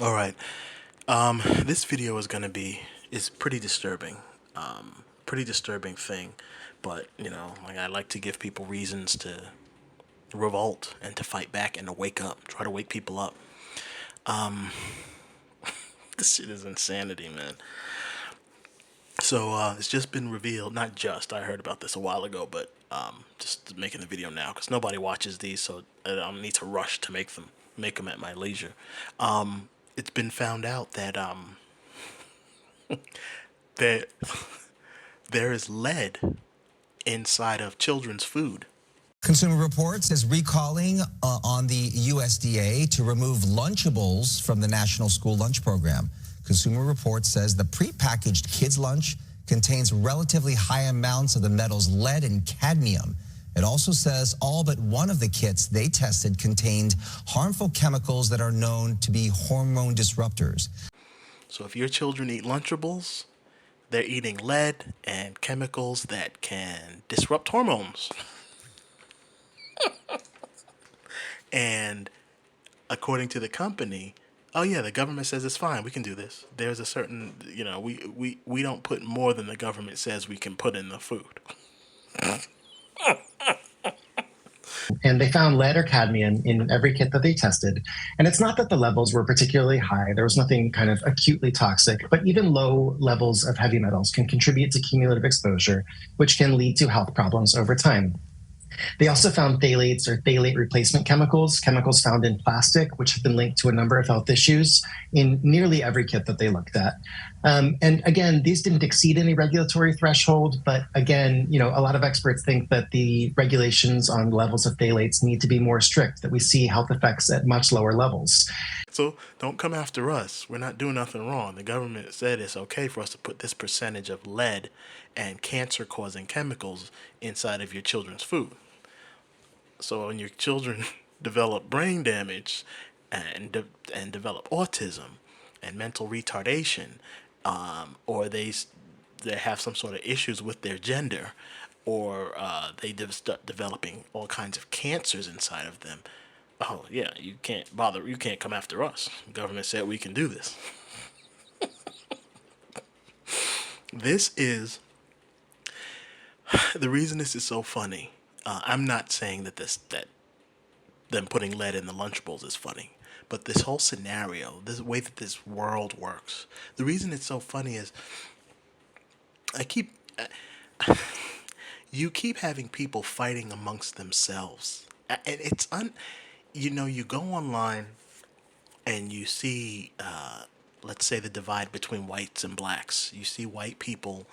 All right. This video is gonna be is pretty disturbing. Pretty disturbing thing, but like I like to give people reasons to revolt and to fight back and to wake up. Try to wake people up. This shit is insanity, man. So it's just been revealed. Not just. I heard about this a while ago, but just making the video now because nobody watches these, so I don't need to rush to make them at my leisure. It's been found out that that there is lead inside of children's food. Consumer Reports is recalling on the USDA to remove Lunchables from the National School Lunch Program. Consumer Reports says the prepackaged kids' lunch contains relatively high amounts of the metals lead and cadmium. It also says all but one of the kits they tested contained harmful chemicals that are known to be hormone disruptors. So if your children eat Lunchables, they're eating lead and chemicals that can disrupt hormones. And according to the company, oh yeah, the government says it's fine. We can do this. There's a certain, we don't put more than the government says we can put in the food. And they found lead or cadmium in every kit that they tested. And it's not that the levels were particularly high. There was nothing kind of acutely toxic, but even low levels of heavy metals can contribute to cumulative exposure, which can lead to health problems over time. They also found phthalates or phthalate replacement chemicals, chemicals found in plastic, which have been linked to a number of health issues in nearly every kit that they looked at. And again, these didn't exceed any regulatory threshold, but again, a lot of experts think that the regulations on levels of phthalates need to be more strict, that we see health effects at much lower levels. So don't come after us. We're not doing nothing wrong. The government said it's okay for us to put this percentage of lead and cancer causing chemicals inside of your children's food. So when your children develop brain damage and develop autism and mental retardation, or they have some sort of issues with their gender, or they start developing all kinds of cancers inside of them. Oh yeah, you can't bother. You can't come after us. The government said we can do this. This is the reason this is so funny. I'm not saying that them putting lead in the Lunchables is funny, but this whole scenario, this way that this world works, the reason it's so funny is I keep you keep having people fighting amongst themselves, and you go online and you see, let's say, the divide between whites and blacks. You see white people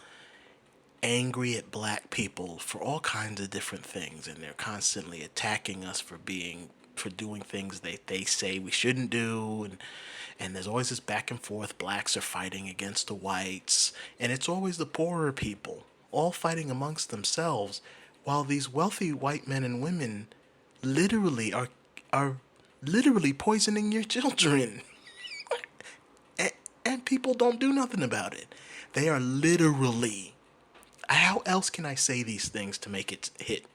angry at black people for all kinds of different things, and they're constantly attacking us for doing things they say we shouldn't do, and there's always this back and forth. Blacks are fighting against the whites, and it's always the poorer people all fighting amongst themselves, while these wealthy white men and women literally are literally poisoning your children. And people don't do nothing about it. They are literally, how else can I say these things to make it hit?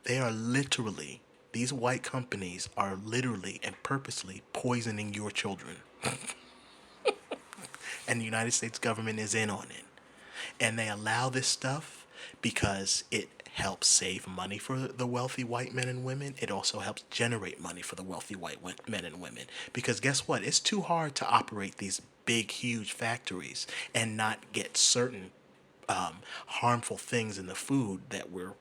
They are literally, these white companies are literally and purposely poisoning your children. And the United States government is in on it. And they allow this stuff because it helps save money for the wealthy white men and women. It also helps generate money for the wealthy white men and women. Because guess what? It's too hard to operate these big, huge factories and not get certain harmful things in the food that we're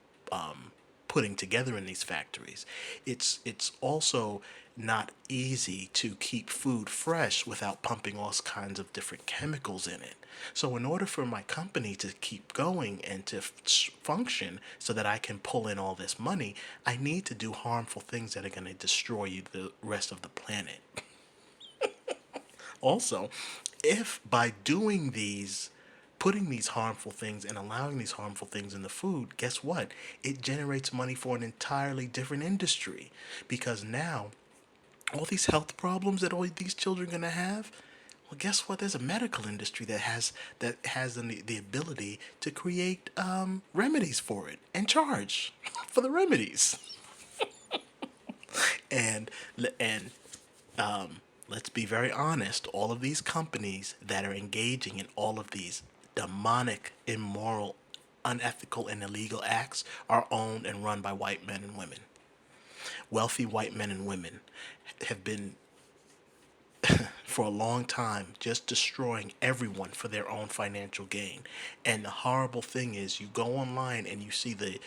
putting together in these factories. It's also not easy to keep food fresh without pumping all kinds of different chemicals in it. So in order for my company to keep going and to function so that I can pull in all this money, I need to do harmful things that are going to destroy the rest of the planet. Also, if by doing these, putting these harmful things and allowing these harmful things in the food, guess what? It generates money for an entirely different industry. Because now, all these health problems that all these children are going to have, well, guess what? There's a medical industry that has the ability to create remedies for it and charge for the remedies. And let's be very honest, all of these companies that are engaging in all of these demonic, immoral, unethical, and illegal acts are owned and run by white men and women. Wealthy white men and women have been for a long time just destroying everyone for their own financial gain. And the horrible thing is, you go online and you see the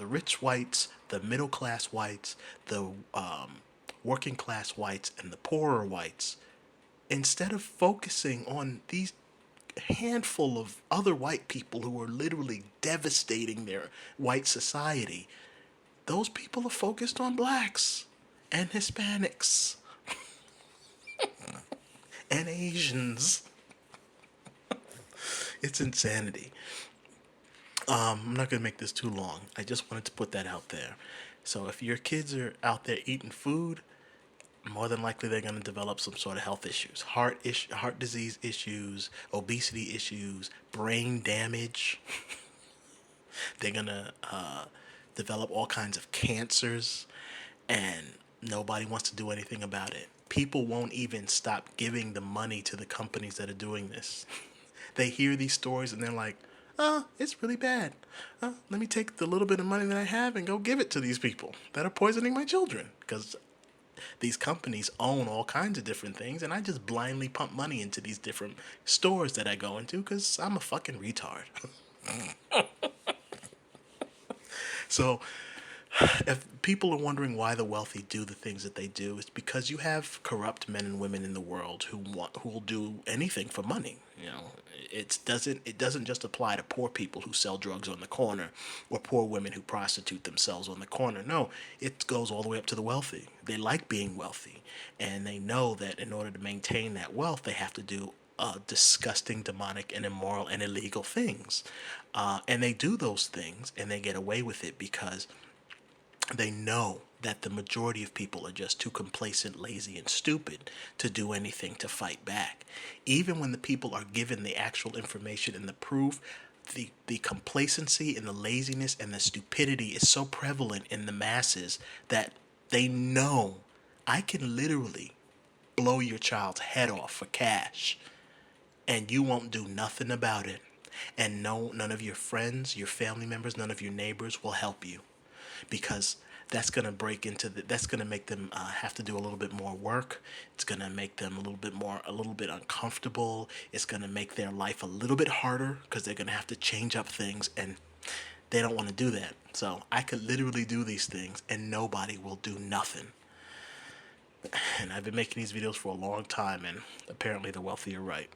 rich whites, the middle class whites, the working class whites, and the poorer whites. Instead of focusing on these handful of other white people who are literally devastating their white society, those people are focused on blacks and Hispanics and Asians. It's insanity. I'm not going to make this too long. I just wanted to put that out there. So if your kids are out there eating food, more than likely they're going to develop some sort of health issues, heart disease issues, obesity issues, brain damage. They're going to develop all kinds of cancers, and nobody wants to do anything about it. People won't even stop giving the money to the companies that are doing this. They hear these stories and they're like, oh, it's really bad. Let me take the little bit of money that I have and go give it to these people that are poisoning my children. Because these companies own all kinds of different things, and I just blindly pump money into these different stores that I go into because I'm a fucking retard. So if people are wondering why the wealthy do the things that they do, it's because you have corrupt men and women in the world who will do anything for money. You know, it doesn't just apply to poor people who sell drugs on the corner or poor women who prostitute themselves on the corner. No, it goes all the way up to the wealthy. They like being wealthy, and they know that in order to maintain that wealth, they have to do disgusting, demonic, and immoral and illegal things. And they do those things and they get away with it because they know that the majority of people are just too complacent, lazy, and stupid to do anything to fight back. Even when the people are given the actual information and the proof, the complacency and the laziness and the stupidity is so prevalent in the masses that they know I can literally blow your child's head off for cash and you won't do nothing about it. And no, none of your friends, your family members, none of your neighbors will help you because that's going to that's going to make them have to do a little bit more work. It's going to make them a little bit uncomfortable. It's going to make their life a little bit harder because they're going to have to change up things, and they don't want to do that. So I could literally do these things and nobody will do nothing. And I've been making these videos for a long time, and apparently the wealthy are right.